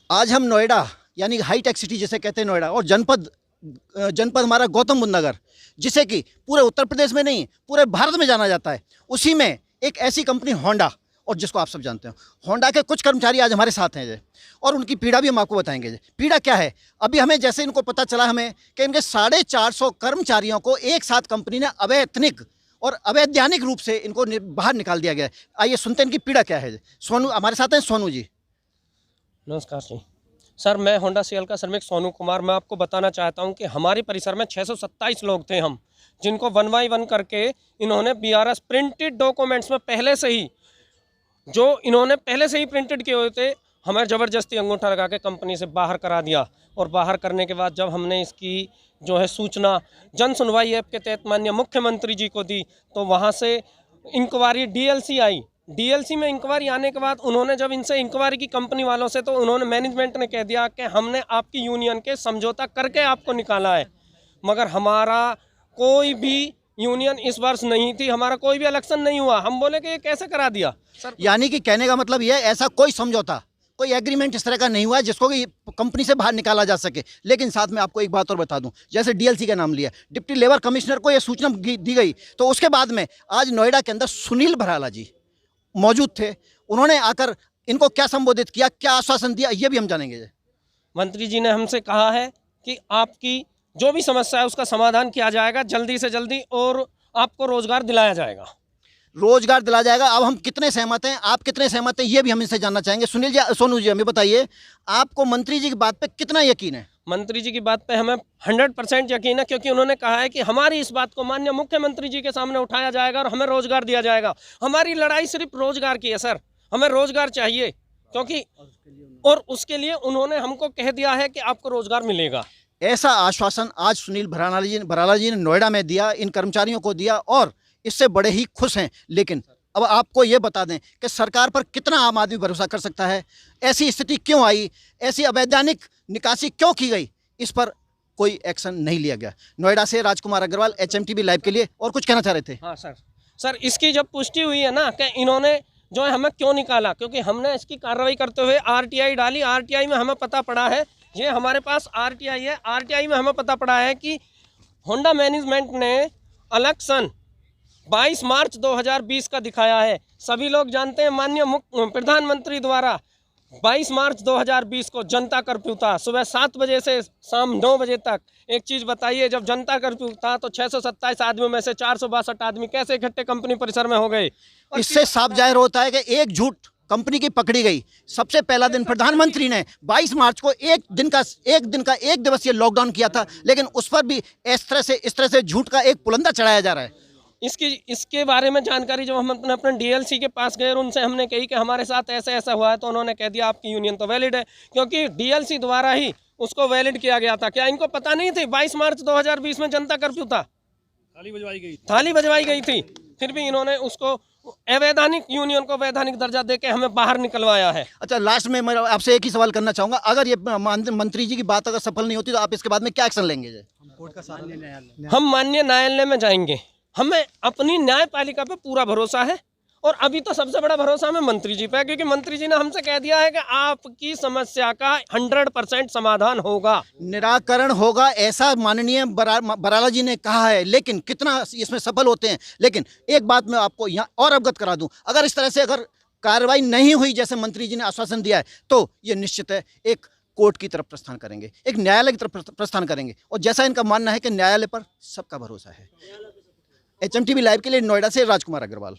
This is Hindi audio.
आज हम नोएडा यानी हाईटेक सिटी जिसे कहते हैं नोएडा, और जनपद जनपद हमारा गौतम बुद्ध नगर, जिसे कि पूरे उत्तर प्रदेश में नहीं पूरे भारत में जाना जाता है, उसी में एक ऐसी कंपनी होंडा, और जिसको आप सब जानते हो, होंडा के कुछ कर्मचारी आज हमारे साथ हैं और उनकी पीड़ा भी हम आपको बताएंगे। पीड़ा क्या है, अभी हमें जैसे इनको पता चला हमें कि इनके 450 कर्मचारियों को एक साथ कंपनी ने अवैतनिक और अवैधानिक रूप से इनको बाहर निकाल दिया गया है। आइए सुनते हैं इनकी पीड़ा क्या है। सोनू हमारे साथ हैं। सोनू जी, नमस्कार जी। सर, मैं होंडा सीएल का श्रमिक सोनू कुमार। मैं आपको बताना चाहता हूं कि हमारे परिसर में 627 लोग थे हम, जिनको 1 बाय 1 करके इन्होंने बीआरएस प्रिंटेड डॉक्यूमेंट्स में पहले से ही प्रिंटेड किए हुए थे, हमें ज़बरदस्ती अंगूठा लगा के कंपनी से बाहर करा दिया। और बाहर करने के बाद जब हमने इसकी जो है सूचना जन सुनवाई ऐप के तहत माननीय मुख्यमंत्री जी को दी, तो वहाँ से इंक्वायरी डीएलसी आई। डीएलसी में इंक्वायरी आने के बाद उन्होंने जब इनसे इंक्वायरी की कंपनी वालों से, तो उन्होंने मैनेजमेंट ने कह दिया कि हमने आपकी यूनियन के समझौता करके आपको निकाला है, मगर हमारा कोई भी यूनियन इस वर्ष नहीं थी, हमारा कोई भी इलेक्शन नहीं हुआ। हम बोले कि ये कैसे करा दिया सर? यानी कि कहने का मतलब ये ऐसा कोई समझौता, कोई एग्रीमेंट इस तरह का नहीं हुआ जिसको कि कंपनी से बाहर निकाला जा सके। लेकिन साथ में आपको एक बात और बता दूं, जैसे डीएलसी का नाम लिया, डिप्टी लेबर कमिश्नर को यह सूचना दी गई, तो उसके बाद में आज नोएडा के अंदर सुनील भराला जी मौजूद थे। उन्होंने आकर इनको क्या संबोधित किया, क्या आश्वासन दिया, ये भी हम जानेंगे। मंत्री जी ने हमसे कहा है कि आपकी जो भी समस्या है उसका समाधान किया जाएगा जल्दी से जल्दी, और आपको रोजगार दिलाया जाएगा। रोजगार दिलाया जाएगा। अब हम कितने सहमत हैं, आप कितने सहमत हैं, ये भी हम इनसे जानना चाहेंगे। सुनील जी, सोनू जी, हमें बताइए, आपको मंत्री जी की बात पे कितना यकीन है? मंत्री जी की बात पे हमें 100% यकीन है, क्योंकि उन्होंने कहा है कि हमारी इस बात को माननीय मुख्यमंत्री जी के सामने उठाया जाएगा और हमें रोजगार दिया जाएगा। हमारी लड़ाई सिर्फ रोजगार की है सर, हमें रोजगार चाहिए, क्योंकि और उसके लिए उन्होंने हमको कह दिया है कि आपको रोजगार मिलेगा। ऐसा आश्वासन आज सुनील भराला जी ने नोएडा में दिया, इन कर्मचारियों को दिया, और इससे बड़े ही खुश हैं। लेकिन अब आपको ये बता दें कि सरकार पर कितना आम आदमी भरोसा कर सकता है? ऐसी स्थिति क्यों आई, ऐसी अवैधानिक निकासी क्यों की गई, इस पर कोई एक्शन नहीं लिया गया। नोएडा से राजकुमार अग्रवाल, HMTV लाइव के लिए। और कुछ कहना चाह रहे थे? हाँ सर, इसकी जब पुष्टि हुई है ना कि इन्होंने जो है हमें क्यों निकाला, क्योंकि हमने इसकी कार्रवाई करते हुए RTI डाली। RTI में हमें पता पड़ा है, ये हमारे पास RTI है, RTI में हमें पता पड़ा है कि होंडा मैनेजमेंट ने इलेक्शन 22 मार्च 2020 का दिखाया है। सभी लोग जानते हैं माननीय प्रधानमंत्री द्वारा 22 मार्च 2020 को जनता कर्फ्यू था, सुबह 7 बजे से शाम 9 बजे तक। एक चीज़ बताइए, जब जनता कर्फ्यू था तो 627 आदमियों में से 462 आदमी कैसे इकट्ठे कंपनी परिसर में हो गए? इससे साफ जाहिर होता है कि एक झूठ कंपनी की पकड़ी गई। सबसे पहला दिन प्रधानमंत्री ने 22 मार्च को एक दिवसीय लॉकडाउन किया था, लेकिन उस पर भी इस तरह से झूठ का एक पुलंदा चढ़ाया जा रहा है। इसके बारे में जानकारी जब हम अपने डीएलसी के पास गए और उनसे हमने कही कि हमारे साथ ऐसा हुआ है, तो उन्होंने कह दिया आपकी यूनियन तो वैलिड है, क्योंकि डीएलसी द्वारा ही उसको वैलिड किया गया था। क्या इनको पता नहीं थी 22 मार्च 2020 में जनता कर्फ्यू था? थाली बजवाई गई थी, फिर भी इन्होंने उसको अवैधानिक यूनियन को वैधानिक दर्जा देके हमें बाहर निकलवाया है। अच्छा, लास्ट में मैं आपसे एक ही सवाल करना चाहूंगा, अगर ये मंत्री जी की बात अगर सफल नहीं होती तो आप इसके बाद में क्या एक्शन लेंगे? हम माननीय न्यायालय में जाएंगे। हमें अपनी न्यायपालिका पे पूरा भरोसा है, और अभी तो सबसे बड़ा भरोसा हमें मंत्री जी पे है, क्योंकि मंत्री जी ने हमसे कह दिया है कि आपकी समस्या का 100% समाधान होगा, निराकरण होगा, ऐसा माननीय भराला जी ने कहा है। लेकिन कितना इसमें सफल होते हैं? लेकिन एक बात मैं आपको यहाँ और अवगत करा दूं, अगर इस तरह से अगर कार्रवाई नहीं हुई जैसे मंत्री जी ने आश्वासन दिया है, तो ये निश्चित है एक कोर्ट की तरफ प्रस्थान करेंगे, एक न्यायालय की तरफ प्रस्थान करेंगे। और जैसा इनका मानना है कि न्यायालय पर सबका भरोसा है। HMTV लाइव के लिए नोएडा से राजकुमार अग्रवाल।